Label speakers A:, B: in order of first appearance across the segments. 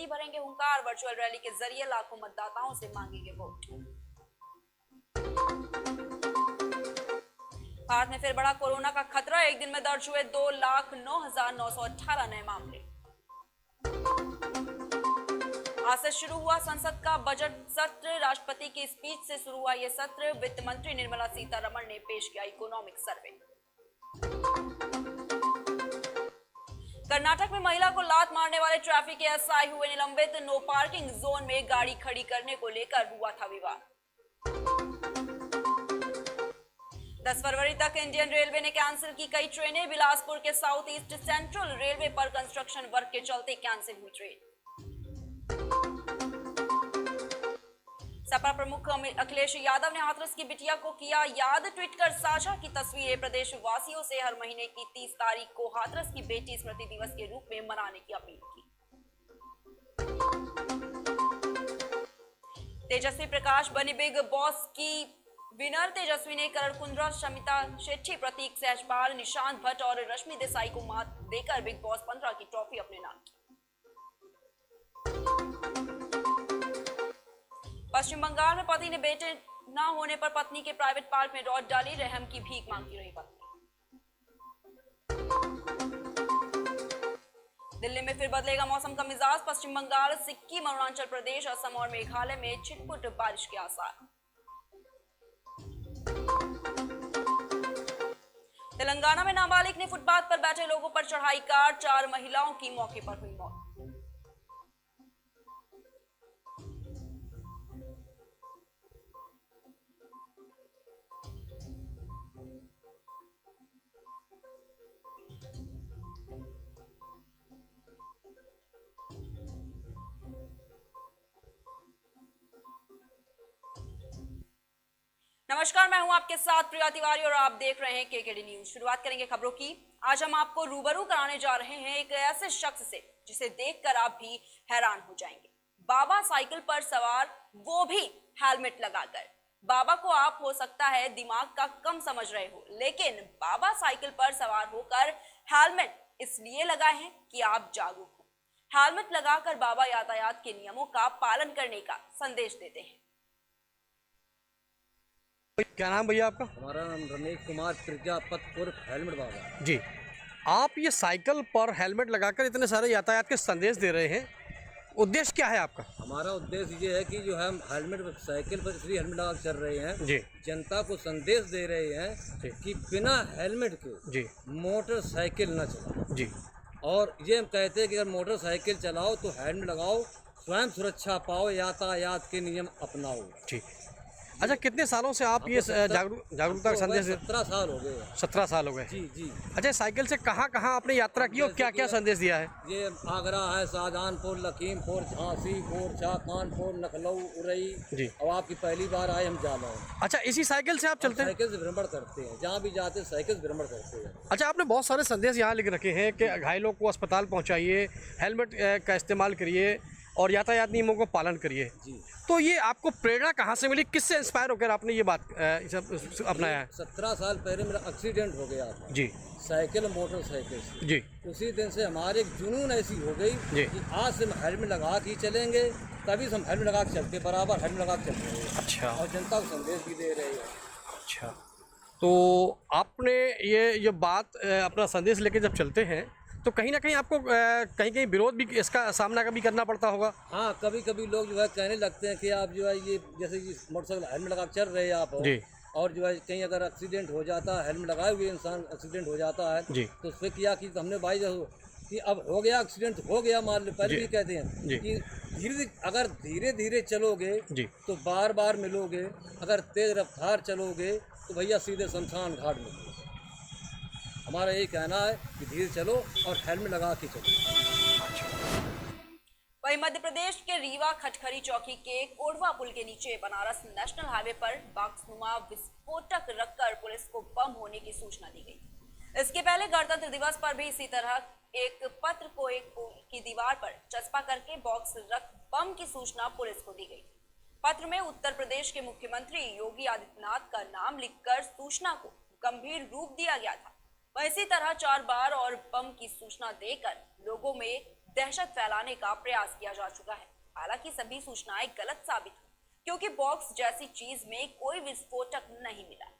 A: मोदी भरेंगे हुंकार, virtual rally के जरिए लाखों मतदाताओं से मांगेंगे वोट। भारत में फिर बढ़ा कोरोना का खतरा, एक दिन में दर्ज हुए 2,09,918 नए मामले। आज से शुरू हुआ संसद का बजट सत्र, राष्ट्रपति की स्पीच से शुरू हुआ यह सत्र। वित्त मंत्री निर्मला सीतारमण ने पेश किया इकोनॉमिक सर्वे। कर्नाटक में महिला को लात मारने वाले ट्रैफिक के एसआई हुए निलंबित, नो पार्किंग जोन में गाड़ी खड़ी करने को लेकर हुआ था विवाद। 10 फरवरी तक इंडियन रेलवे ने कैंसिल की कई ट्रेनें, बिलासपुर के साउथ ईस्ट सेंट्रल रेलवे पर कंस्ट्रक्शन वर्क के चलते कैंसिल हुई ट्रेन। सपा प्रमुख अखिलेश यादव ने हाथरस की बिटिया को किया याद, ट्वीट कर साझा की तस्वीरें। प्रदेश वासियों से हर महीने की 30 तारीख को हाथरस की बेटी स्मृति दिवस के रूप में मनाने की अपील की। तेजस्वी प्रकाश बनी बिग बॉस की विनर, तेजस्वी ने करण कुंद्रा, शमिता शेट्टी, प्रतीक सहजपाल, निशांत भट्ट और रश्मि देसाई को मात देकर बिग बॉस 15 की ट्रॉफी अपने नाम की। पश्चिम बंगाल में पति ने बेटे न होने पर पत्नी के प्राइवेट पार्क में रॉड डाली, रहम की भीख मांगती रही पत्नी। दिल्ली में फिर बदलेगा मौसम का मिजाज, पश्चिम बंगाल, सिक्किम, अरुणाचल प्रदेश, असम और मेघालय में छिटपुट बारिश के आसार। तेलंगाना में नाबालिग ने फुटपाथ पर बैठे लोगों पर चढ़ाई कार, 4 महिलाओं की मौके पर हुई मौत। नमस्कार, मैं हूं आपके साथ प्रिया तिवारी और आप देख रहे हैं केकेडी न्यूज। शुरुआत करेंगे खबरों की। आज हम आपको रूबरू कराने जा रहे हैं एक ऐसे शख्स से जिसे देखकर आप भी हैरान हो जाएंगे। बाबा साइकिल पर सवार, वो भी हेलमेट लगाकर। बाबा को आप हो सकता है दिमाग का कम समझ रहे हो, लेकिन बाबा साइकिल पर सवार होकर हेलमेट इसलिए लगाए हैं कि आप जागरूक हो। हेलमेट लगाकर बाबा यातायात के नियमों का पालन करने का संदेश देते हैं।
B: क्या नाम भैया आपका?
C: हमारा नाम रमेश कुमार प्रजापत उर्फ हेलमेट बाबा।
B: जी, आप ये साइकिल पर हेलमेट लगाकर इतने सारे यातायात के संदेश दे रहे हैं, उद्देश्य क्या है आपका?
C: हमारा उद्देश्य ये है कि जो है हम हेलमेट साइकिल पर इसलिए हेलमेट लगा चल रहे हैं
B: जी,
C: जनता को संदेश दे रहे हैं कि बिना हेलमेट के
B: जी,
C: मोटरसाइकिल न चलाओ।
B: जी,
C: और ये हम कहते हैं कि अगर मोटरसाइकिल चलाओ तो हेलमेट लगाओ, स्वयं सुरक्षा पाओ, यातायात के नियम अपनाओ।
B: ठीक। अच्छा, कितने सालों से आप ये जागरूकता का संदेश?
C: 17 साल हो गए।
B: 17 साल हो गए।
C: जी जी।
B: अच्छा, साइकिल से कहाँ कहाँ आपने यात्रा की और क्या क्या संदेश दिया है?
C: ये आगरा है, शाहजहानपुर, लखीमपुर, झांसी, गोरछा, कानपुर, लखनऊ, उरई।
B: जी।
C: अब आपकी पहली बार आए हम जा रहे हैं।
B: अच्छा, इसी साइकिल से आप चलते हैं?
C: साइकिल से भ्रमण करते हैं, जहाँ भी जाते हैं साइकिल से भ्रमण करते हैं।
B: अच्छा, आपने बहुत सारे संदेश यहाँ लिख रखे हैं कि घायलों को अस्पताल पहुँचाइए, हेलमेट का इस्तेमाल करिए और यातायात नियमों को पालन करिए।
C: जी।
B: तो ये आपको प्रेरणा कहाँ से मिली, किससे इंस्पायर होकर आपने ये बात अपनाया है?
C: 17 साल पहले मेरा एक्सीडेंट हो गया था।
B: जी
C: साइकिल मोटरसाइकिल से।
B: जी।
C: उसी दिन से हमारे एक जुनून ऐसी हो गई
B: जी।
C: कि आज से हम हेलमेट लगा के ही चलेंगे, तभी से हम हेलमेट लगा के चलते, बराबर हेलमेट लगा के चल रहे हैं।
B: अच्छा।
C: और जनता को संदेश भी दे रहे हैं।
B: अच्छा, तो आपने ये बात अपना संदेश लेके जब चलते हैं तो कहीं ना कहीं आपको कहीं कहीं विरोध भी इसका सामना कभी करना पड़ता होगा?
C: हाँ, कभी कभी लोग जो है कहने लगते हैं कि आप जो है ये जैसे कि मोटरसाइकिल हेलमेट लगा के चल रहे हैं आप
B: जी।
C: और जो है कहीं अगर एक्सीडेंट हो जाता है, हेलमेट लगाए हुए इंसान एक्सीडेंट हो जाता है
B: जी।
C: तो उससे किया कि हमने भाई जो कि अब हो गया एक्सीडेंट हो गया, मान लो पहले भी कहते हैं
B: जी।
C: कि अगर धीरे धीरे चलोगे
B: जी।
C: तो बार बार मिलोगे, अगर तेज रफ्तार चलोगे तो भैया सीधे शमशान घाट मिलोगे। हमारा यही कहना है कि धीरे चलो और हेलमेट लगा के चलो।
A: वहीं मध्य प्रदेश के रीवा खटखरी चौकी के कोडवा पुल के नीचे बनारस नेशनल हाईवे पर बॉक्सनुमा विस्फोटक रखकर पुलिस को बम होने की सूचना दी गई। इसके पहले गणतंत्र दिवस पर भी इसी तरह एक पत्र को एक पुल की दीवार पर चस्पा करके बॉक्स रख बम की सूचना पुलिस को दी गई। पत्र में उत्तर प्रदेश के मुख्यमंत्री योगी आदित्यनाथ का नाम लिखकर सूचना को गंभीर रूप दिया गया था। वह इसी तरह 4 बार और बम की सूचना देकर लोगों में दहशत फैलाने का प्रयास किया जा चुका है। हालांकि सभी सूचनाएं गलत साबित हुई, क्योंकि बॉक्स जैसी चीज में कोई विस्फोटक नहीं मिला।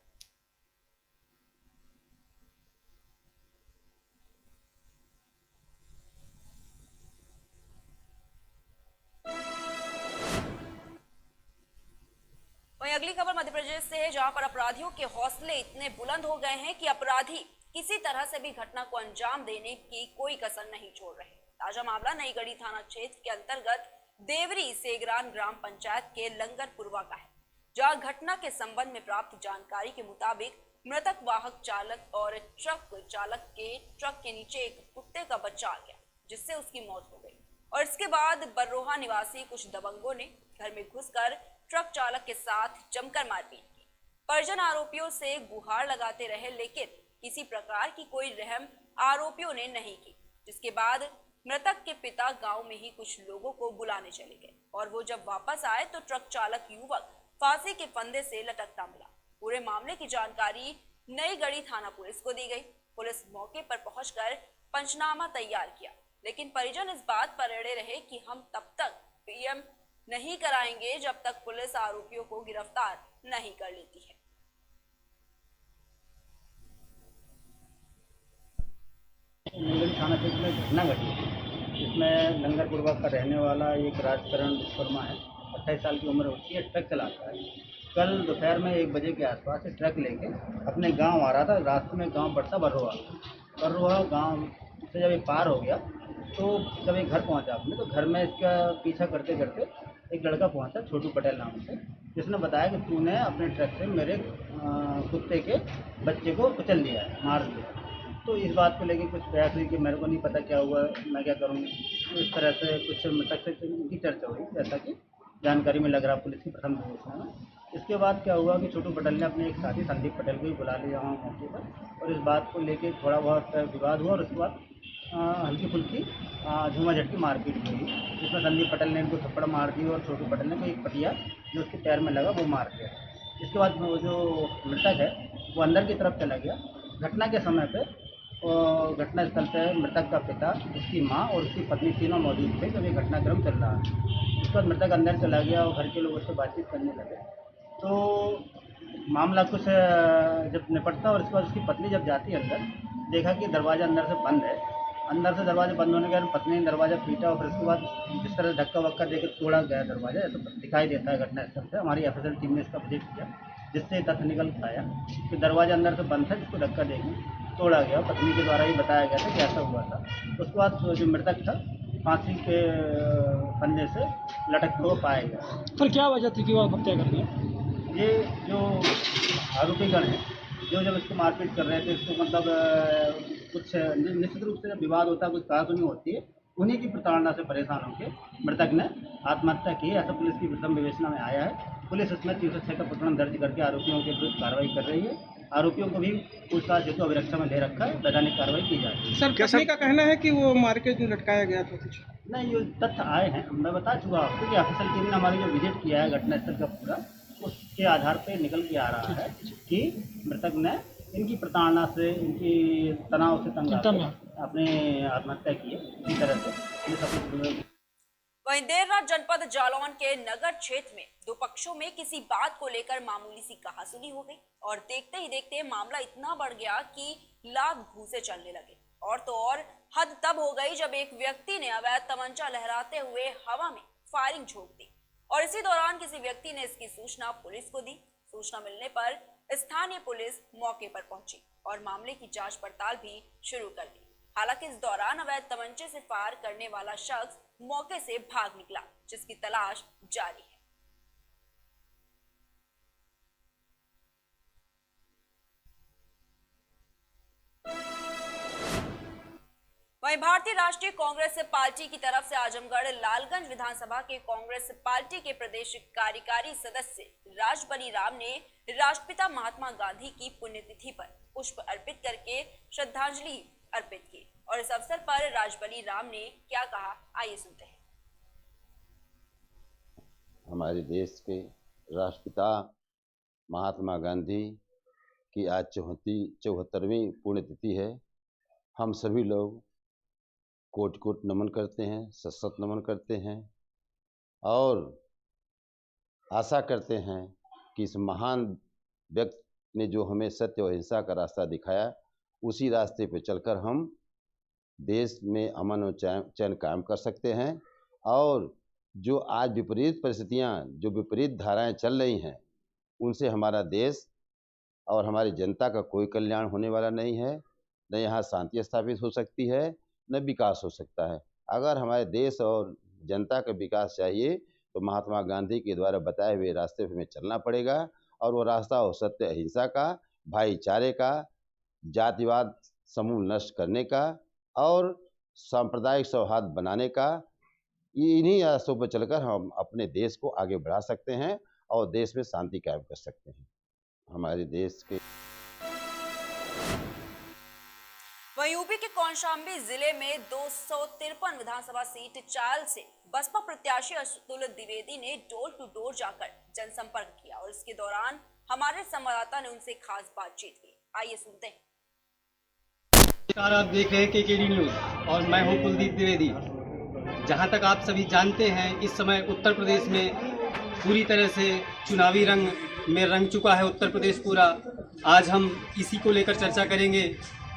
A: वहीं अगली खबर मध्य प्रदेश से है, जहां पर अपराधियों के हौसले इतने बुलंद हो गए हैं कि अपराधी किसी तरह से भी घटना को अंजाम देने की कोई कसर नहीं छोड़ रहे। ताजा मामला नई गढ़ी थाना क्षेत्र के अंतर्गत देवरी सेगरान ग्राम पंचायत के लंगरपुरवा का है, जहां घटना के संबंध में प्राप्त जानकारी के मुताबिक मृतक वाहक चालक और ट्रक चालक के ट्रक के नीचे एक कुत्ते का बच्चा आ गया, जिससे उसकी मौत हो गई। और इसके बाद बर्रोहा निवासी कुछ दबंगों ने घर में घुसकर ट्रक चालक के साथ जमकर मारपीट की। परिजन आरोपियों से गुहार लगाते रहे, लेकिन किसी प्रकार की कोई रहम आरोपियों ने नहीं की, जिसके बाद मृतक के पिता गांव में ही कुछ लोगों को बुलाने चले गए और वो जब वापस आए तो ट्रक चालक युवक फांसी के फंदे से लटकता मिला। पूरे मामले की जानकारी नई गढ़ी थाना पुलिस को दी गई। पुलिस मौके पर पहुंचकर पंचनामा तैयार किया, लेकिन परिजन इस बात पर अड़े रहे कि हम तब तक पीएम नहीं कराएंगे जब तक पुलिस आरोपियों को गिरफ्तार नहीं कर लेती है।
D: नई थाना क्षेत्र में घटना घटी है, जिसमें लंगरपुरवा का रहने वाला एक राजकरण विश्वकर्मा है, 28 साल की उम्र होती है, ट्रक चलाता है। कल दोपहर में 1 बजे के आसपास से ट्रक लेके अपने गांव आ रहा था। रास्ते में गांव पड़ता बर्रोहा गांव से जब ये पार हो गया तो जब एक घर पहुंचा अपने, तो घर में इसका पीछा करते करते एक लड़का पहुंचा छोटू पटेल नाम से, जिसने बताया कि तूने अपने ट्रक से मेरे कुत्ते के बच्चे को कुचल दिया है, मार दिया। तो इस बात को लेके कुछ प्रयास हुई कि मेरे को नहीं पता क्या हुआ, मैं क्या करूँ। तो इस तरह से कुछ मृतक से उनकी चर्चा हुई, जैसा कि जानकारी में लग रहा पुलिस की प्रथम विवेचना में। इसके बाद क्या हुआ कि छोटू पटेल ने अपने एक साथी संदीप पटेल को भी बुला लिया वहाँ मौके पर, और इस बात को लेके थोड़ा बहुत विवाद हुआ और उसके बाद हल्की फुल्की झूमाझट की मारपीट हुई, जिसमें संदीप पटेल ने इनको थप्पड़ मार दी और छोटू पटेल ने कोई एक पटिया जो उसके पैर में लगा वो मार दिया। इसके बाद वो जो मृतक है वो अंदर की तरफ चला गया। घटना के समय पे घटना स्थल पर मृतक का पिता, उसकी माँ और उसकी पत्नी तीनों मौजूद थे जब ये घटनाक्रम चल रहा है। उसके बाद मृतक अंदर चला गया और घर के लोगों से बातचीत करने लगे, तो मामला कुछ जब निपटता और इसके बाद उसकी पत्नी जब जाती है अंदर, देखा कि दरवाज़ा अंदर से बंद है। अंदर से दरवाज़ा बंद होने के कारण पत्नी ने दरवाज़ा पीटा और फिर उसके बाद जिस तरह धक्का वक्का देकर तोड़ा गया दरवाज़ा, ऐसा दिखाई देता है घटना स्थल से। हमारी एफएसएल टीम ने इसका विजिट किया, जिससे तथ्य निकल पाया कि दरवाज़ा अंदर से बंद था, जिसको धक्का देकर तोड़ा गया। पत्नी के द्वारा ही बताया गया था कि ऐसा हुआ था। उसके बाद जो मृतक था फांसी के फंदे से लटकते हुए पाया गया।
E: सर क्या वजह थी कि वो हत्या कर दिया?
D: ये जो आरोपीगण हैं, जो जब इसको मारपीट कर रहे थे, इसको मतलब कुछ निश्चित रूप से जब विवाद होता है, कुछ कहासुनी होती है, उन्हीं की प्रताड़ना से परेशान होकर मृतक ने आत्महत्या की, ऐसा पुलिस की प्रथम विवेचना में आया है। पुलिस इसमें 306 का प्रकरण दर्ज करके आरोपियों के विरुद्ध कार्रवाई कर रही है। आरोपियों को भी पूछताछ हेतु अभिरक्षा में ले रखा है, वैधानिक कार्रवाई की जा रही है।
E: सर पत्नी का कहना है कि वो मार के लटकाया गया था कुछ?
D: नहीं, ये तथ्य आए हैं, मैं बता चुका आपको कि ऑफिसर टीम ने हमारी जो विजिट किया है घटनास्थल का पूरा, उसके आधार पर निकल के आ रहा है कि मृतक ने इनकी प्रताड़ना से, इनकी तनाव से तंग आकर अपने आत्महत्या की है। इसी तरह से
A: वहीं देर रात जनपद जालौन के नगर क्षेत्र में दो पक्षों में किसी बात को लेकर मामूली सी कहासुनी हो गई और देखते ही देखते मामला इतना बढ़ गया कि लात घूंसे चलने लगे। और तो और हद तब हो गई जब एक व्यक्ति ने अवैध तमंचा लहराते हुए हवा में फायरिंग झोंक दी और इसी दौरान किसी व्यक्ति ने इसकी सूचना पुलिस को दी। सूचना मिलने पर स्थानीय पुलिस मौके पर पहुंची और मामले की जांच पड़ताल भी शुरू कर दी। हालांकि इस दौरान अवैध तमंचे से फायर करने वाला शख्स मौके से भाग निकला, जिसकी तलाश जारी है। वहीं भारतीय राष्ट्रीय कांग्रेस पार्टी की तरफ से आजमगढ़ लालगंज विधानसभा के कांग्रेस पार्टी के प्रदेश कार्यकारी सदस्य राजबली राम ने राष्ट्रपिता महात्मा गांधी की पुण्यतिथि पर पुष्प अर्पित करके श्रद्धांजलि अर्पित की। और इस अवसर पर राजबली राम ने क्या कहा, आइए सुनते हैं।
F: हमारे देश के राष्ट्रपिता महात्मा गांधी की आज 74वीं पुण्यतिथि है। हम सभी लोग कोट कोट नमन करते हैं, सशक्त नमन करते हैं और आशा करते हैं कि इस महान व्यक्ति ने जो हमें सत्य और अहिंसा का रास्ता दिखाया, उसी रास्ते पर चलकर हम देश में अमन और चैन कायम कर सकते हैं। और जो आज विपरीत परिस्थितियाँ, जो विपरीत धाराएं चल रही हैं, उनसे हमारा देश और हमारी जनता का कोई कल्याण होने वाला नहीं है। न यहाँ शांति स्थापित हो सकती है, न विकास हो सकता है। अगर हमारे देश और जनता का विकास चाहिए तो महात्मा गांधी के द्वारा बताए हुए रास्ते पर हमें चलना पड़ेगा। और वो रास्ता हो सत्य अहिंसा का, भाईचारे का, जातिवाद समूल नष्ट करने का और सांप्रदायिक सौहार्द बनाने का। इन्हीं रास्तों पर चलकर हम अपने देश को आगे बढ़ा सकते हैं और देश में शांति कायम कर सकते हैं। हमारे देश के
A: वहीं यूपी के कौशाम्बी जिले में 253 विधानसभा सीट चायल से बसपा प्रत्याशी अतुल द्विवेदी ने डोर टू डोर जाकर जनसंपर्क किया और इसके दौरान हमारे संवाददाता ने उनसे खास बातचीत की। आइए सुनते हैं।
G: नमस्कार, आप देख रहे हैं केकेडी न्यूज और मैं हूं कुलदीप द्विवेदी। जहां तक आप सभी जानते हैं, इस समय उत्तर प्रदेश में पूरी तरह से चुनावी रंग में रंग चुका है उत्तर प्रदेश पूरा। आज हम इसी को लेकर चर्चा करेंगे।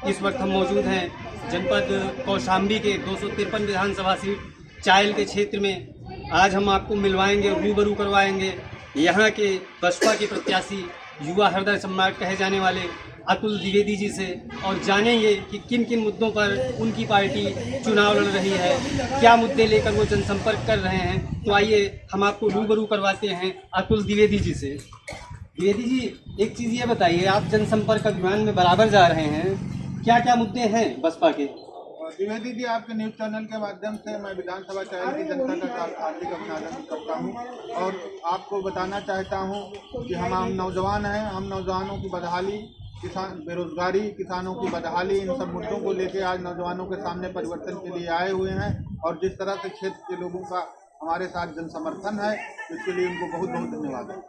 G: इस वक्त हम मौजूद हैं जनपद कौशाम्बी के 253 विधानसभा सीट चायल के क्षेत्र में। आज हम आपको मिलवाएंगे, रूबरू करवाएंगे यहाँ के बसपा के प्रत्याशी, युवा हृदय सम्राट कहे जाने वाले अतुल द्विवेदी जी से और जानेंगे कि किन किन मुद्दों पर उनकी पार्टी चुनाव लड़ रही है, क्या मुद्दे लेकर वो जनसंपर्क कर रहे हैं। तो आइए हम आपको रूबरू करवाते हैं अतुल द्विवेदी जी से। द्विवेदी जी, एक चीज़ ये बताइए, आप जनसंपर्क अभियान में बराबर जा रहे हैं, क्या क्या मुद्दे हैं बसपा के?
H: द्विवेदी जी, आपके न्यूज़ चैनल के माध्यम से मैं विधानसभा चायल की जनता का हार्दिक अभिनंदन करता हूं और आपको बताना चाहता हूं कि हम नौजवान हैं। हम नौजवानों की बदहाली, किसान बेरोजगारी, किसानों की बदहाली, इन सब मुद्दों को लेकर आज नौजवानों के सामने परिवर्तन के लिए आए हुए हैं। और जिस तरह से क्षेत्र के लोगों का हमारे साथ जन समर्थन है, इसके लिए उनको बहुत बहुत धन्यवाद है।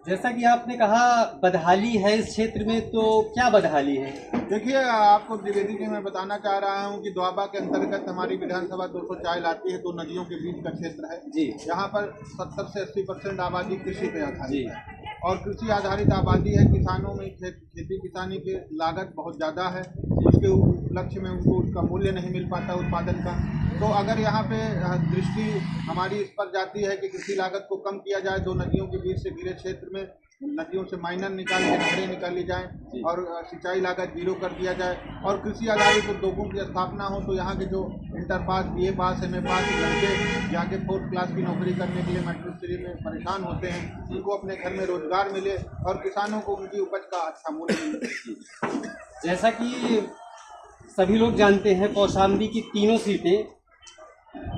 G: जैसा कि आपने कहा बदहाली है इस क्षेत्र में, तो क्या बदहाली है?
H: देखिए, आपको द्विवेदी जी मैं बताना चाह रहा हूं कि द्वाबा के अंतर्गत हमारी विधानसभा 200 चायल आती है। 2 नदियों के बीच का क्षेत्र है
G: जी।
H: यहाँ पर 70 से 80% आबादी कृषि पे आधारित है और कृषि आधारित आबादी है। किसानों में खेती किसानी की लागत बहुत ज़्यादा है, उसके उपलक्ष्य में उनको उसका मूल्य नहीं मिल पाता उत्पादन का। तो अगर यहाँ पे दृष्टि हमारी इस पर जाती है कि कृषि लागत को कम किया जाए, 2 नदियों के बीच से घिरे क्षेत्र में नदियों से माइनर निकाल के नहरें निकाली जाएं और सिंचाई लागत 0 कर दिया जाए और कृषि आधारित उद्योगों की स्थापना हो, तो यहाँ के जो इंटर पास, BA पास, MA पास लड़के यहाँ के 4th क्लास की नौकरी करने के लिए मेट्रो सिटी में परेशान होते हैं, उनको अपने घर में रोजगार मिले और किसानों को उनकी उपज का अच्छा मूल्य मिले।
G: जैसा कि सभी लोग जानते हैं, कौशाम्बी की तीनों सीटें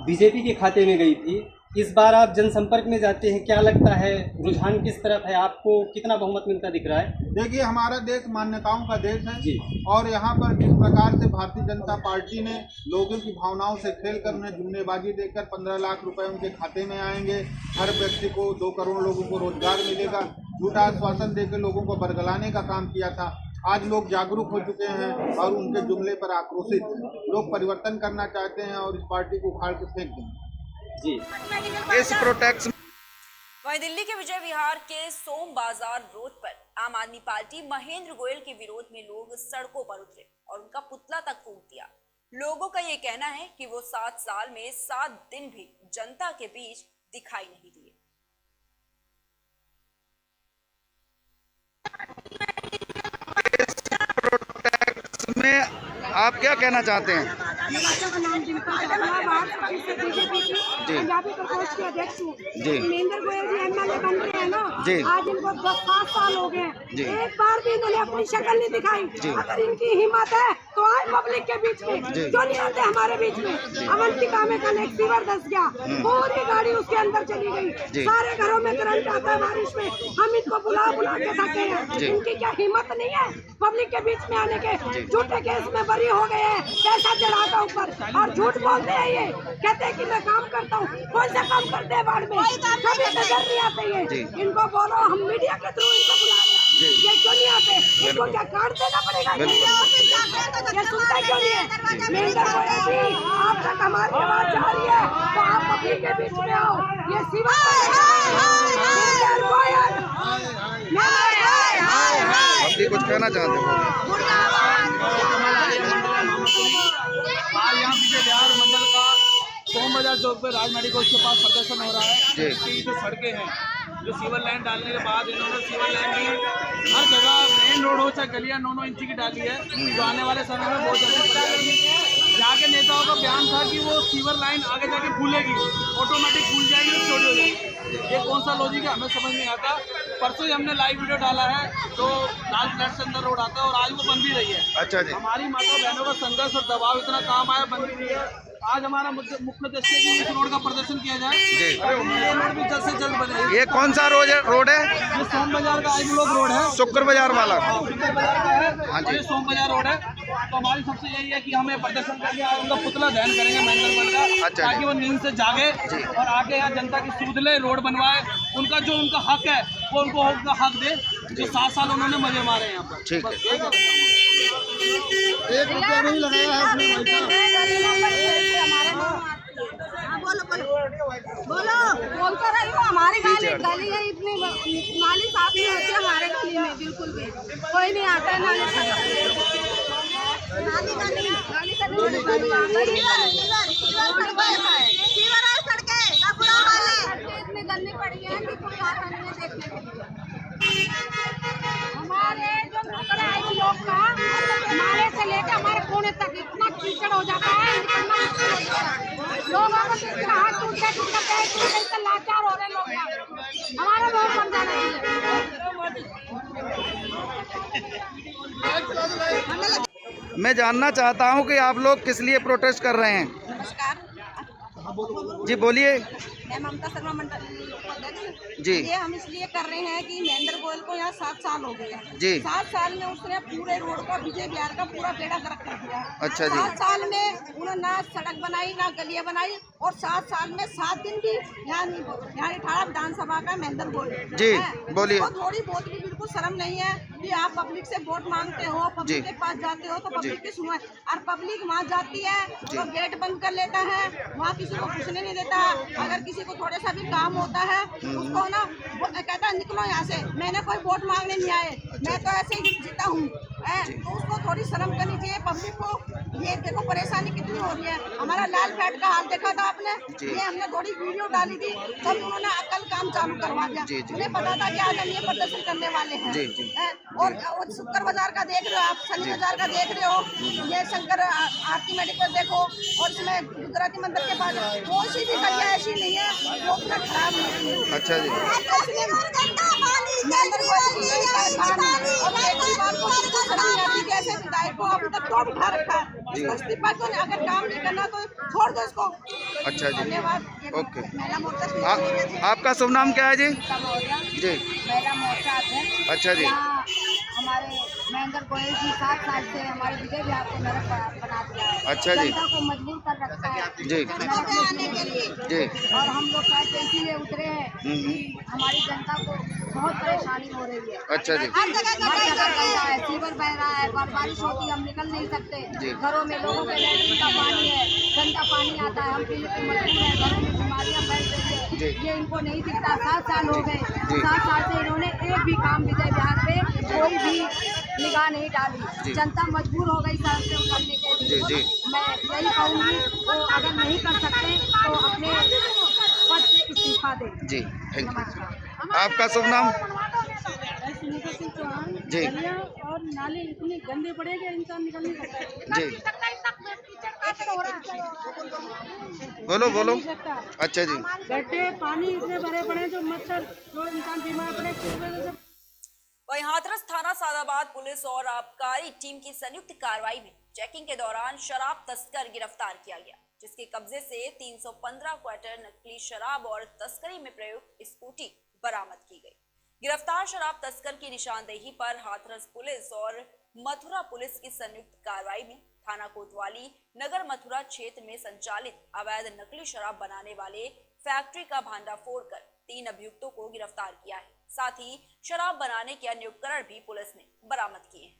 G: बीजेपी के खाते में गई थी। इस बार आप जनसंपर्क में जाते हैं, क्या लगता है रुझान किस तरफ है? आपको कितना बहुमत मिलता दिख रहा है?
H: देखिए, हमारा देश मान्यताओं का देश है
G: जी।
H: और यहाँ पर जिस प्रकार से भारतीय जनता पार्टी ने लोगों की भावनाओं से खेलकर उन्हें जुमलेबाजी देकर 15 लाख रुपए उनके खाते में आएंगे, हर व्यक्ति को 2 करोड़ लोगों को रोजगार मिलेगा, झूठा आश्वासन देकर लोगों को बरगलाने का काम किया था। आज लोग जागरूक हो चुके हैं और उनके जुमले पर आक्रोशित हैं। लोग परिवर्तन करना चाहते हैं और इस पार्टी को उखाड़ के फेंक देंगे।
G: जी।
H: इस प्रोटेक्ट
A: वहीं दिल्ली के विजय विहार के सोम बाजार रोड पर आम आदमी पार्टी महेंद्र गोयल के विरोध में लोग सड़कों पर उतरे और उनका पुतला तक फूंक दिया। लोगों का ये कहना है कि वो 7 साल में 7 दिन भी जनता के बीच दिखाई नहीं दिए।
I: में आप क्या कहना चाहते हैं?
J: पंजाबी प्रकोष्ठ के अध्यक्ष हूँ।
I: जी।
J: महेंद्र गोयल जी MLA बन रहे हैं ना,
I: जी।
J: आज इनको 10-7 साल हो गए,
I: जी।
J: एक बार भी इन्होंने अपनी शक्ल नहीं दिखाई।
I: जी।
J: अगर इनकी हिम्मत है तो आए पब्लिक के बीच में, क्यों नहीं आते हमारे बीच में? अवंतिका में कल एक फीवर धस गया, पूरी गाड़ी उसके अंदर चली गई, सारे घरों में करंट आता है बारिश में। हम इनको बुला के थके हैं। इनकी क्या हिम्मत नहीं है पब्लिक के बीच में आने के? झूठे केस में बरी हो गए हैं, पैसा चढ़ा का ऊपर, और झूठ बोलते हैं। ये कहते हैं कि मैं काम करता हूँ, कौन सा काम करते हैं बाढ़ में? कभी नजर नहीं आते ये। इनको बोलो, हम मीडिया के थ्रू इनको बुला रहे हैं, ये क्यों नहीं आते? इसको क्या काट देना पड़ेगा? ये सुनते क्यों नहीं है? महेंद्र गोयल जी, आप तक हमारी आवाज जा रही है तो आप पब्लिक के बीच में आओ। ये सीमा महेंद्र गोयल
I: आप भी कुछ कहना चाहते हो?
E: आज यहाँ विजय बिहार मंडल का सोम बाजार चौक पे राज मेडिकल के पास प्रदर्शन हो रहा है। इसकी जो सड़कें हैं, जो सीवर लाइन डालने के बाद इन्होंने सीवर लाइन की हर जगह मेन रोड हो चाहे गलियां 9-9 इंच की डाली है, जो आने वाले समय में बहुत जल्दी पड़ जाएगी। जाके नेताओं का बयान था कि वो सीवर लाइन आगे जाके फूलेगी, ऑटोमेटिक फूल जाएगी और छोटी हो जाएगी। ये कौन सा लॉजिक है हमें समझ नहीं आता। परसों ही हमने लाइव वीडियो डाला है तो लाल फ्लैट से अंदर रोड आता है और आज वो बन भी रही है।
I: अच्छा जी।
E: हमारी माता बहनों का संघर्ष और दबाव इतना काम आया, बन भी रही है। आज हमारा मुख्य उद्देश्य है कि इस रोड का प्रदर्शन किया जाए, ये रोड भी जल्द से जल्द बने।
I: ये कौन सा रोड है?
E: ये सोम बाजार का आई ब्लॉक रोड है,
I: शुक्र बाजार वाला।
E: शुक्र बाजार का है और ये सोम बाजार रोड है। तो हमारी सबसे यही है कि हमें प्रदर्शन करके आज उनका पुतला दहन करेंगे महेंद्र गोयल का,
I: अच्छा
E: ताकि वो नींद से जागे और आगे यहाँ जनता की सुध ले, रोड बनवाए, उनका जो उनका हक है वो उनको उनका हक दे। जो 7 साल उन्होंने मजे मारे हैं यहाँ पर।
I: ठीक है।
E: 1 रुपया नहीं लगाया है उसने भाई साहब।
J: बोलो बोल तो रही हूँ। हमारी गली है, इतनी नाली साफ नहीं होती हमारे गली में, बिल्कुल भी कोई नहीं आता है नाली इतनी गंदी पड़ी है कि कोई आता नहीं है देखने के लिए। हमारे जो नौकर है लोग का नाले से लेकर हमारे कोने तक इतना कीचड़ हो जाता है, निकलना मुश्किल हो जाता है। लोगों को इतना हाथ टूटते टूटते लाचार हो रहे लोग। हमारा बहुत बन जाना चाहिए।
I: मैं जानना चाहता हूँ कि आप लोग किस लिए प्रोटेस्ट कर रहे हैं?
J: नमस्कार
I: जी बोलिए।
J: मैं ममता शर्मा मंडल
I: जी।
J: ये हम इसलिए कर रहे हैं कि महेंद्र गोयल को यहाँ 7 साल हो गए हैं
I: जी।
J: 7 साल में उसने पूरे रोड का विजय बिहार का पूरा बेड़ा गर्क कर दिया।
I: अच्छा जी।
J: 7 साल में उन्होंने ना सड़क बनाई ना गलियां बनाई और 7 साल में 7 दिन भी यहाँ 18 विधानसभा का महेंद्र गोयल
I: जी बोलिए।
J: थोड़ी बहुत भी बिल्कुल शर्म नहीं है कि आप पब्लिक से वोट मांगते हो, पब्लिक के पास जाते हो तो पब्लिक की सुनवाई, और पब्लिक वहाँ जाती है तो गेट बंद कर लेता है, वहाँ किसी को घुसने नहीं देता। अगर किसी को थोड़ा सा भी काम होता है उसको ना कहता है निकलो यहाँ से, मैंने कोई वोट मांगने नहीं आए, मैं तो ऐसे ही जीता हूँ। तो उसको थोड़ी शर्म करनी चाहिए पब्लिक को। ये देखो परेशानी कितनी हो रही है। हमारा लाल फ्लैट का हाल देखा था आपने, ये हमने थोड़ी वीडियो डाली थी, तब उन्होंने अकल काम चालू करवा दिया। उन्हें पता था कि आज हम ये प्रदर्शन करने वाले हैं। और शुक्र बाजार का देख रहे हो आप, शनि बाजार का देख रहे हो, ये शंकर आरती मेडिकल देखो, और इसमें गुजराती मंदिर के पास कोई सी भी गलियाँ ऐसी नहीं है वो उतना खराब नहीं है।
I: अच्छा जी।
J: कैसे विधायक को अभी तक तो बिठा रखा है, इस्तीफा तो नहीं, अगर काम नहीं करना तो छोड़ दो इसको।
I: अच्छा जी।
J: धन्यवाद।
I: ओके।
J: महिला मोर्चा
I: आपका शुभ नाम क्या है जी? जी।
J: महिला मोर्चा अध्यक्ष।
I: अच्छा जी।
J: हमारे महेंद्र गोयल जी 7 साल से हमारे विजय बिहार को नरक बना दिया है।
I: अच्छा जी।
J: जनता को मजबूर कर रखा है
I: जी।
J: नरक में जीने के लिए।
I: जी।
J: और हम लोग शायद इसीलिए उतरे हैं कि हमारी जनता को बहुत परेशानी हो रही है।
I: अच्छा जी।
J: हर जगह गंदा है, सीवर बह रहा है, बारिश होती है हम निकल नहीं सकते। घरों में लोगों के लैट्रिन का पानी है, गंदा पानी आता है, हम पीने को मजबूर है, घरों में बीमारियां फैल रही है। ये इनको नहीं दिखता। 7 साल हो गए, 7 साल से इन्होंने एक भी काम विजय बिहार पे कोई भी निगाह नहीं डाली। जनता मजबूर हो गई सड़क से उतरने के लिए। मैं यही कहूँगी वो अगर नहीं कर सकते तो अपने पद से इस्तीफा दें।
I: जी थैंक यू। आपका शुभ नाम? जी।
J: और नाले इतने गंदे पड़े कि इंसान निकल नहीं सकता।
I: जी। बोलो बोलो। अच्छा जी।
J: गड्ढे पानी इतने भरे पड़े जो मच्छर जो इंसान बीमार पड़े।
A: वहीं हाथरस थाना सादाबाद पुलिस और आबकारी टीम की संयुक्त कार्रवाई में चेकिंग के दौरान शराब तस्कर गिरफ्तार किया गया, जिसके कब्जे से 315 क्वार्टर नकली शराब और तस्करी में प्रयुक्त स्कूटी बरामद की गई। गिरफ्तार शराब तस्कर की निशानदेही पर हाथरस पुलिस और मथुरा पुलिस की संयुक्त कार्रवाई में थाना कोतवाली नगर मथुरा क्षेत्र में संचालित अवैध नकली शराब बनाने वाले फैक्ट्री का भांडाफोड़ कर 3 अभियुक्तों को गिरफ्तार किया है। साथ ही शराब बनाने के अन्य उपकरण भी पुलिस ने बरामद किए हैं।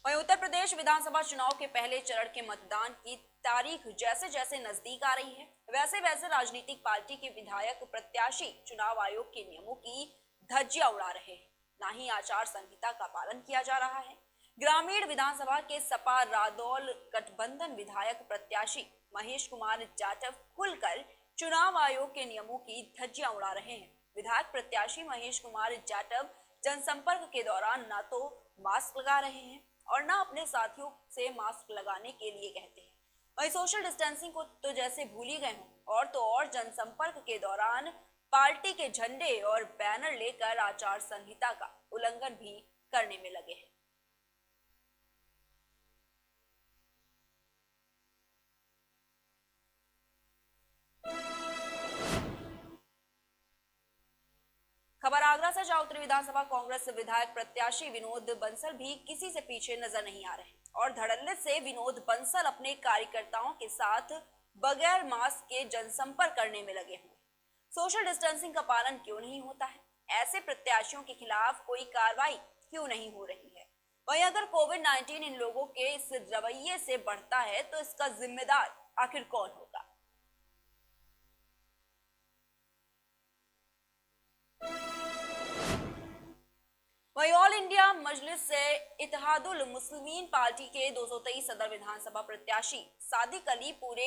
A: वहीं उत्तर प्रदेश विधानसभा चुनाव के पहले चरण के मतदान की तारीख जैसे जैसे नजदीक आ रही है, वैसे वैसे राजनीतिक पार्टी के विधायक प्रत्याशी चुनाव आयोग के नियमों की धज्जियां उड़ा रहे हैं, ना ही आचार संहिता का पालन किया जा रहा है। ग्रामीण विधानसभा के सपा रादौल गठबंधन विधायक प्रत्याशी महेश कुमार जाटव खुलकर चुनाव आयोग के नियमों की धज्जियां उड़ा रहे हैं। विधायक प्रत्याशी महेश कुमार जाटव जनसंपर्क के दौरान न तो मास्क लगा रहे हैं और न अपने साथियों से मास्क लगाने के लिए कहते हैं। वहीं सोशल डिस्टेंसिंग को तो जैसे भूल ही गए हों और तो और जनसंपर्क के दौरान पार्टी के झंडे और बैनर लेकर आचार संहिता का उल्लंघन भी करने में लगे हैं। खबर आगरा से, जहां उत्तरी विधानसभा कांग्रेस विधायक प्रत्याशी विनोद बंसल भी किसी से पीछे नजर नहीं आ रहे और धड़ल्ले से विनोद बंसल अपने कार्यकर्ताओं के साथ बगैर मास्क के जनसंपर्क करने में लगे हुए। सोशल डिस्टेंसिंग का पालन क्यों नहीं होता है? ऐसे प्रत्याशियों के खिलाफ कोई कार्रवाई क्यों नहीं हो रही है? वहीं अगर कोविड-19 इन लोगों के इस रवैये से बढ़ता है तो इसका जिम्मेदार आखिर कौन होगा? वहीं ऑल इंडिया मजलिस से इत्तेहादुल मुस्लिमीन पार्टी के 223 सदर विधानसभा प्रत्याशी सादिक अली पूरे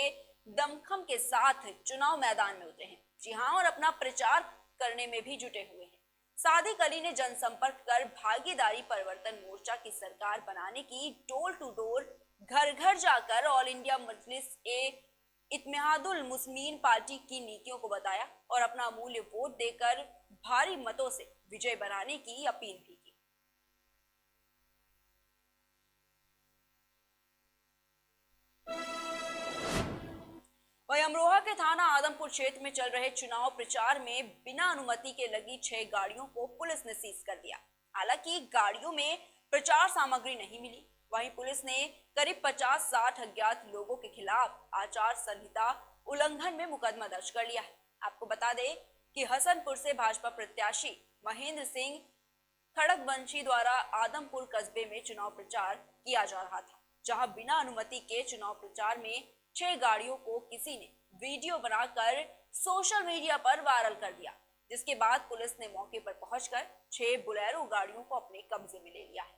A: दमखम के साथ चुनाव मैदान में उतरे हैं। जी हां, और अपना प्रचार करने में भी जुटे हुए हैं। सादिक अली ने जनसंपर्क कर भागीदारी परिवर्तन मोर्चा की सरकार बनाने की डोर टू डोर घर घर जाकर ऑल इंडिया मजलिस इत्तेहादुल मुस्लिमीन पार्टी की नीतियों को बताया और अपना अमूल्य वोट देकर भारी मतों से विजय बनाने की अपील भी की। वहीं अमरोहा के थाना आदमपुर क्षेत्र में चल रहे चुनाव प्रचार में बिना अनुमति के लगी 6 गाड़ियों को पुलिस ने सीज कर दिया। हालांकि गाड़ियों में प्रचार सामग्री नहीं मिली। वहीं पुलिस ने करीब 50-60 अज्ञात लोगों के खिलाफ आचार संहिता उल्लंघन में मुकदमा दर्ज कर लिया है। आपको बता दें कि हसनपुर से भाजपा प्रत्याशी महेंद्र सिंह खड़गवंशी द्वारा आदमपुर कस्बे में चुनाव प्रचार किया जा रहा था, जहां बिना अनुमति के चुनाव प्रचार में 6 गाड़ियों को किसी ने वीडियो बनाकर सोशल मीडिया पर वायरल कर दिया, जिसके बाद पुलिस ने मौके पर पहुंचकर 6 बोलेरो गाड़ियों को अपने कब्जे में ले लिया है।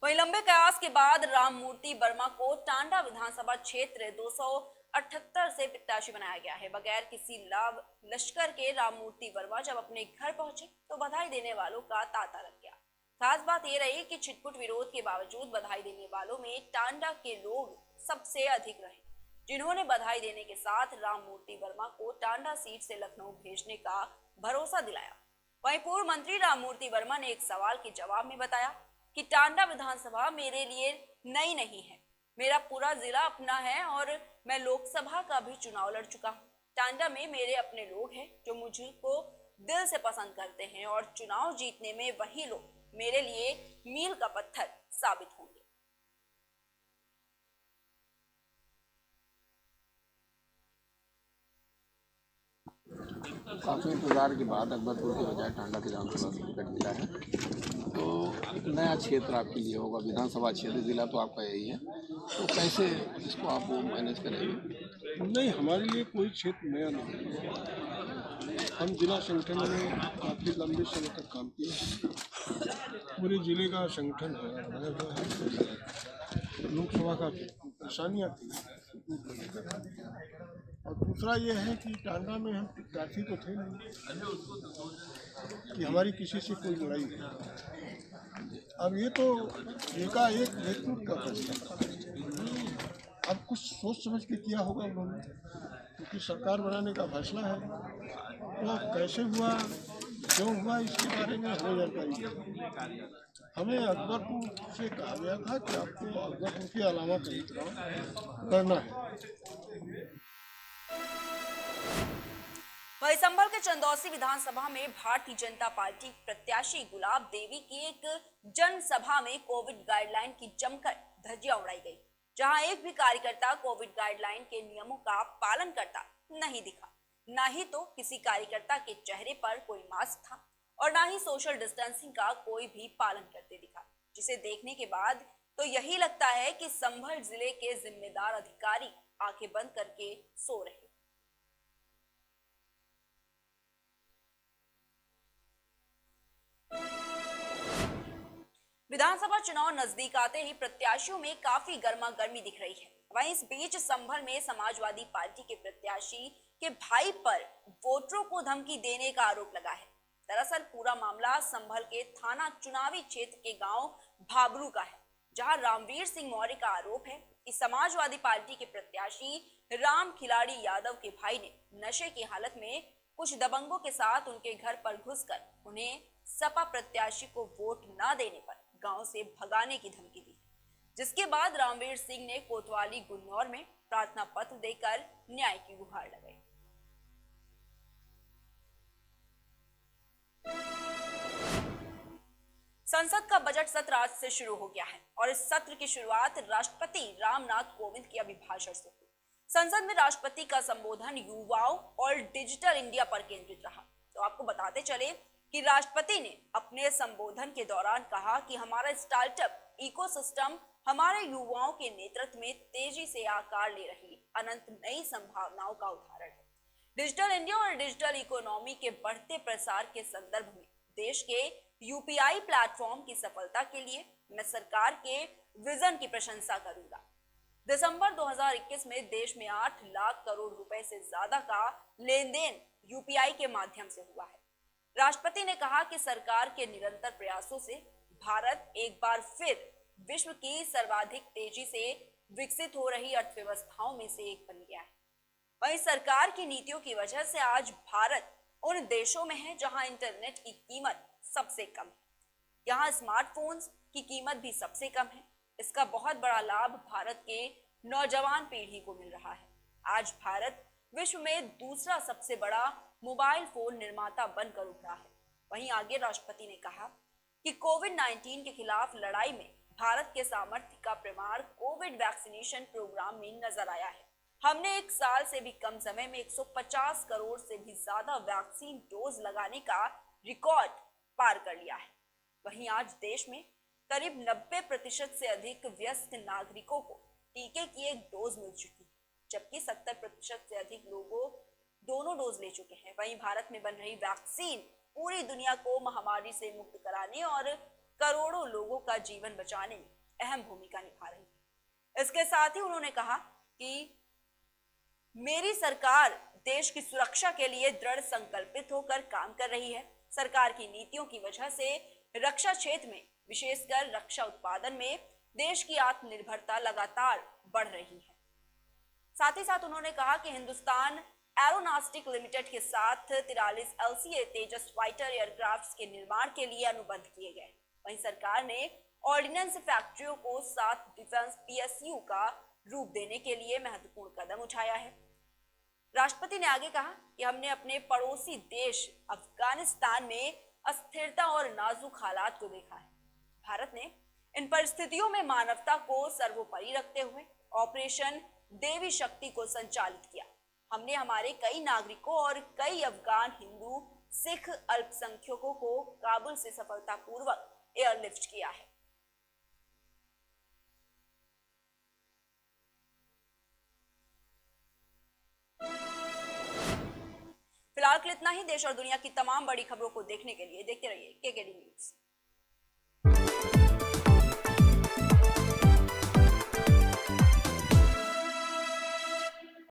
A: वहीं लंबे कयास के बाद राममूर्ति वर्मा को टांडा विधानसभा क्षेत्र 278 से प्रत्याशी बनाया गया है। बगैर किसी लाभ लश्कर के राममूर्ति वर्मा जब अपने घर पहुंचे तो बधाई देने वालों का तांता लग गया। खास बात यह रही कि छिटपुट विरोध के बावजूद बधाई देने वालों में टांडा के लोग सबसे अधिक रहे, जिन्होंने बधाई देने के साथ राममूर्ति वर्मा को टांडा सीट से लखनऊ भेजने का भरोसा दिलाया। वहीं पूर्व मंत्री राममूर्ति वर्मा ने एक सवाल के जवाब में बताया कि टांडा विधानसभा मेरे लिए नई नहीं है, मेरा पूरा जिला अपना है और मैं लोकसभा का भी चुनाव लड़ चुका हूँ। टांडा में मेरे अपने लोग हैं जो मुझको दिल से पसंद करते हैं और चुनाव जीतने में वही लोग मेरे लिए मील का पत्थर साबित होंगे।
K: काफ़ी इंतज़ार के बाद अकबरपुर के बजाय टांडा विधानसभा से टिकट मिला है, तो एक नया क्षेत्र आपके लिए होगा। विधानसभा क्षेत्र जिला तो आपका यही है, तो कैसे इसको आप मैनेज करेंगे?
L: नहीं, हमारे लिए कोई क्षेत्र नया नहीं है। हम जिला संगठन में काफ़ी लंबे समय तक काम किए हैं। पूरे जिले का संगठन है, लोकसभा का परेशानियाँ थी। और दूसरा ये है कि टांडा में हम प्रत्याशी तो थे नहीं कि हमारी किसी से कोई लड़ाई है। अब ये तो एकाएक नेतृत्व का फैसला, अब कुछ सोच समझ के किया होगा उन्होंने, क्योंकि सरकार बनाने का फैसला है। तो कैसे हुआ, क्यों हुआ, इसके बारे में हमें जानकारी नहीं। हमें अकबरपुर से कहा गया था कि आपको अकबरपुर के अलावा कहीं चुनाव करना है।
A: वहीं संभल के चंदौसी विधानसभा में भारतीय जनता पार्टी प्रत्याशी गुलाब देवी की एक जनसभा में कोविड गाइडलाइन की जमकर धज्जियां उड़ाई गई, जहां एक भी कार्यकर्ता कोविड गाइडलाइन के नियमों का पालन करता नहीं दिखा। ना ही तो किसी कार्यकर्ता के चेहरे पर कोई मास्क था और ना ही सोशल डिस्टेंसिंग का कोई भी पालन करते दिखा, जिसे देखने के बाद तो यही लगता है कि संभल जिले के जिम्मेदार अधिकारी आंखें बंद करके सो रहे। विधानसभा चुनाव नजदीक आते ही प्रत्याशियों में काफी गर्मा गर्मी दिख रही है। वहीं इस बीच संभल में समाजवादी पार्टी के प्रत्याशी के भाई पर वोटरों को धमकी देने का आरोप लगा है। दरअसल पूरा मामला संभल के थाना चुनावी क्षेत्र के गांव भाबरू का है, जहां रामवीर सिंह मौर्य का आरोप है कि समाजवादी पार्टी के प्रत्याशी राम खिलाड़ी यादव के भाई ने नशे की हालत में कुछ दबंगों के साथ उनके घर पर घुसकर उन्हें सपा प्रत्याशी को वोट न देने पर गांव से भगाने की धमकी दी, जिसके बाद रामवीर सिंह ने कोतवाली गुन्नौर में प्रार्थना पत्र देकर न्याय की गुहार लगाई। संसद का बजट सत्र आज से शुरू हो गया है और इस सत्र की शुरुआत राष्ट्रपति रामनाथ कोविंद के अभिभाषण से हुई। संसद में राष्ट्रपति का संबोधन युवाओं और डिजिटल इंडिया पर केंद्रित रहा। तो आपको बताते चले कि राष्ट्रपति ने अपने संबोधन के दौरान कहा कि हमारा स्टार्टअप इकोसिस्टम हमारे युवाओं के नेतृत्व में तेजी से आकार ले रही अनंत नई संभावनाओं का उदाहरण है। डिजिटल इंडिया और डिजिटल इकोनॉमी के बढ़ते प्रसार के संदर्भ में देश के यूपीआई प्लेटफॉर्म की सफलता के लिए मैं सरकार के विजन की प्रशंसा करूंगा। दिसंबर 2021 में देश में 8 लाख करोड़ रुपए से ज्यादा का लेन देन यूपीआई के माध्यम से हुआ है। राष्ट्रपति ने कहा कि सरकार के निरंतर प्रयासों से भारत एक बार फिर विश्व की सर्वाधिक तेजी से विकसित हो रही अर्थव्यवस्थाओं में से एक बन गया है। वहीं सरकार की नीतियों की वजह से आज भारत उन देशों में है जहां इंटरनेट की कीमत सबसे कम है, यहाँ स्मार्टफोन्स की कीमत भी सबसे कम है। इसका बहुत बड़ा लाभ भारत के नौजवान पीढ़ी को मिल रहा है। आज भारत विश्व में दूसरा सबसे बड़ा मोबाइल फोन निर्माता बनकर उभरा है। वहीं आगे राष्ट्रपति ने कहा कि कोविड-19 के खिलाफ लड़ाई में भारत के सामर्थ्य का प्रमाण कोविड वैक्सीनेशन प्रोग्राम में नजर आया है। हमने एक साल से भी कम समय में 150 करोड़ से भी ज्यादा वैक्सीन डोज लगाने का रिकॉर्ड पार कर लिया है। वहीं आज देश में करीब 90% से अधिक वयस्क नागरिकों को टीके की एक डोज मिल चुकी है, जबकि 70% से अधिक लोगों दोनों डोज ले चुके हैं। वहीं भारत में बन रही वैक्सीन पूरी दुनिया को महामारी से मुक्त कराने और करोड़ों लोगों का जीवन बचाने में अहम भूमिका निभा रही है। इसके साथ ही उन्होंने कहा कि मेरी सरकार देश की सुरक्षा के लिए दृढ़ संकल्पित होकर काम कर रही है। सरकार की नीतियों की वजह से रक्षा क्षेत्र में, विशेषकर रक्षा उत्पादन में देश की आत्मनिर्भरता लगातार बढ़ रही है। साथ ही साथ उन्होंने कहा कि हिंदुस्तान एरोनॉस्टिक लिमिटेड के साथ 43 LCA तेजस फाइटर एयरक्राफ्ट के निर्माण के लिए अनुबंध किए गए। वहीं सरकार ने ऑर्डिनेंस फैक्ट्रियों को 7 डिफेंस PSU का रूप देने के लिए महत्वपूर्ण कदम उठाया है। राष्ट्रपति ने आगे कहा कि हमने अपने पड़ोसी देश अफगानिस्तान में अस्थिरता और नाजुक हालात को देखा है। भारत ने इन परिस्थितियों में मानवता को सर्वोपरि रखते हुए ऑपरेशन देवी शक्ति को संचालित किया। हमने हमारे कई नागरिकों और कई अफगान हिंदू सिख अल्पसंख्यकों को काबुल से सफलतापूर्वक एयरलिफ्ट किया है। फिलहाल के लिए इतना ही। देश और दुनिया की तमाम बड़ी खबरों को देखने के लिए देखते रहिए KKD न्यूज।